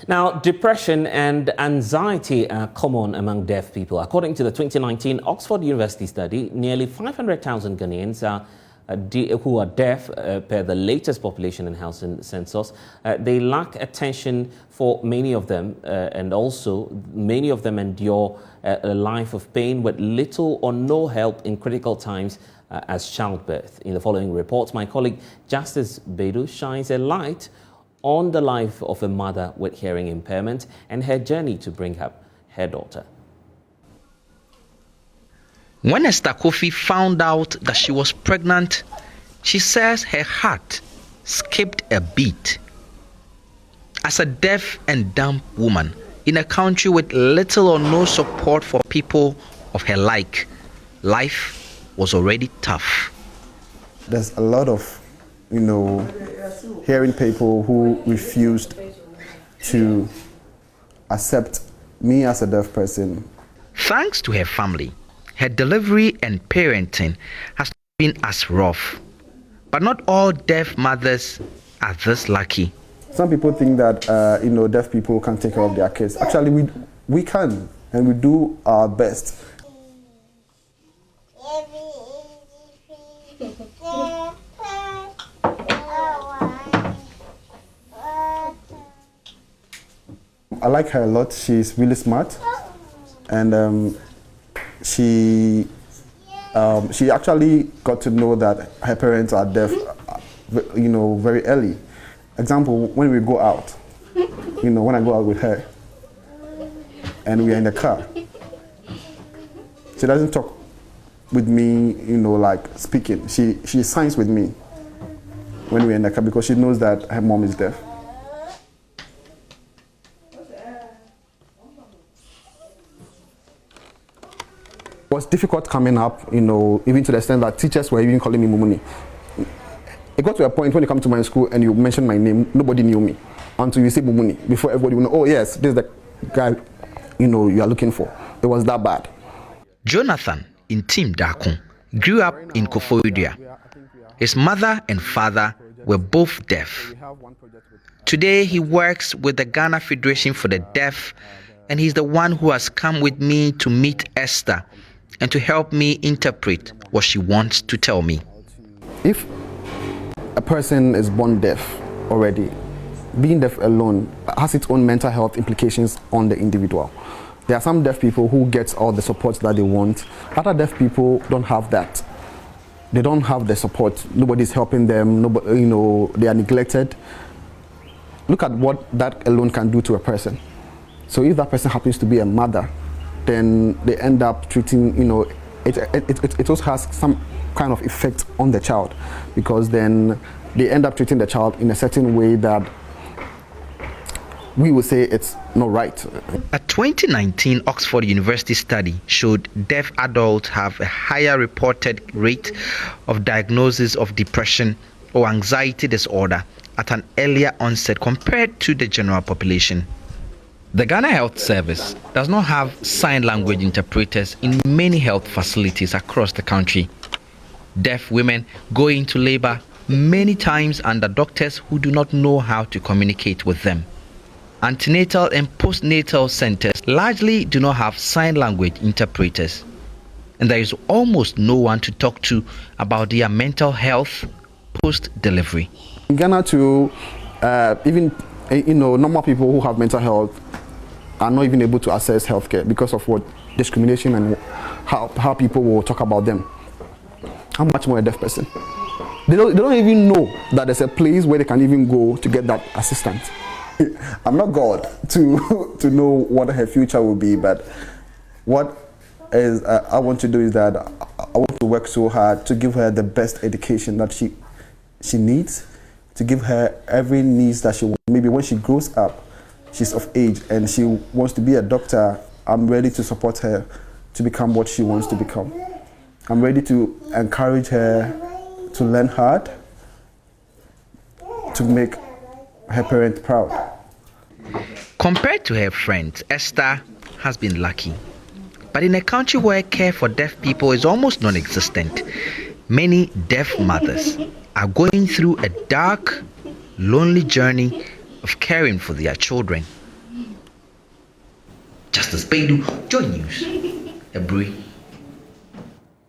Now, depression and anxiety are common among deaf people. According to the 2019 Oxford University study, nearly 500,000 Ghanaians who are deaf, per the latest population and housing census. They lack attention for many of them, and also many of them endure a life of pain with little or no help in critical times as childbirth. In the following report, my colleague Justice Bedu shines a light on the life of a mother with hearing impairment and her journey to bring up her daughter. When Esther Kofi found out that she was pregnant, she says her heart skipped a beat. As a deaf and dumb woman in a country with little or no support for people of her like, life was already tough. There's a lot of, hearing people who refused to accept me as a deaf person. Thanks to her family, her delivery and parenting has been as rough. But not all deaf mothers are this lucky. Some people think that, deaf people can take care of their kids. Actually, we can, and we do our best. I like her a lot. She's really smart, and she actually got to know that her parents are deaf, very early. Example, when we go out, when I go out with her, and we are in the car, she doesn't talk with me, like speaking. She signs with me when we're in the car because she knows that her mom is deaf. It was difficult coming up, even to the extent that teachers were even calling me Mumuni. It got to a point when you come to my school and you mention my name, nobody knew me until you say Mumuni. Before everybody will know, oh yes, this is the guy you are looking for. It was that bad. Jonathan in Team Dakun grew up in Koforidua. His mother and father were both deaf. Today he works with the Ghana Federation for the Deaf, and he's the one who has come with me to meet Esther and to help me interpret what she wants to tell me. If a person is born deaf already, being deaf alone has its own mental health implications on the individual. There are some deaf people who get all the support that they want. Other deaf people don't have that. They don't have the support. Nobody's helping them. Nobody, they are neglected. Look at what that alone can do to a person. So if that person happens to be a mother, then they end up treating, it also has some kind of effect on the child, because then they end up treating the child in a certain way that we would say it's not right. A 2019 Oxford University study showed deaf adults have a higher reported rate of diagnosis of depression or anxiety disorder at an earlier onset compared to the general population. The Ghana Health Service does not have sign language interpreters in many health facilities across the country. Deaf women go into labor many times under doctors who do not know how to communicate with them. Antenatal and postnatal centers largely do not have sign language interpreters, and there is almost no one to talk to about their mental health post-delivery. In Ghana too, even normal people who have mental health are not even able to access healthcare because of what discrimination and how people will talk about them. How much more a deaf person? They don't even know that there's a place where they can even go to get that assistance. I'm not God to know what her future will be, but what is I want to do is that I want to work so hard to give her the best education that she needs, to give her every needs that she wants. Maybe when she grows up, she's of age and she wants to be a doctor, I'm ready to support her to become what she wants to become. I'm ready to encourage her to learn hard, to make her parents proud. Compared to her friends, Esther has been lucky. But in a country where care for deaf people is almost non-existent, many deaf mothers are going through a dark, lonely journey of caring for their children. Justice Baidu, Joy News, Ebri.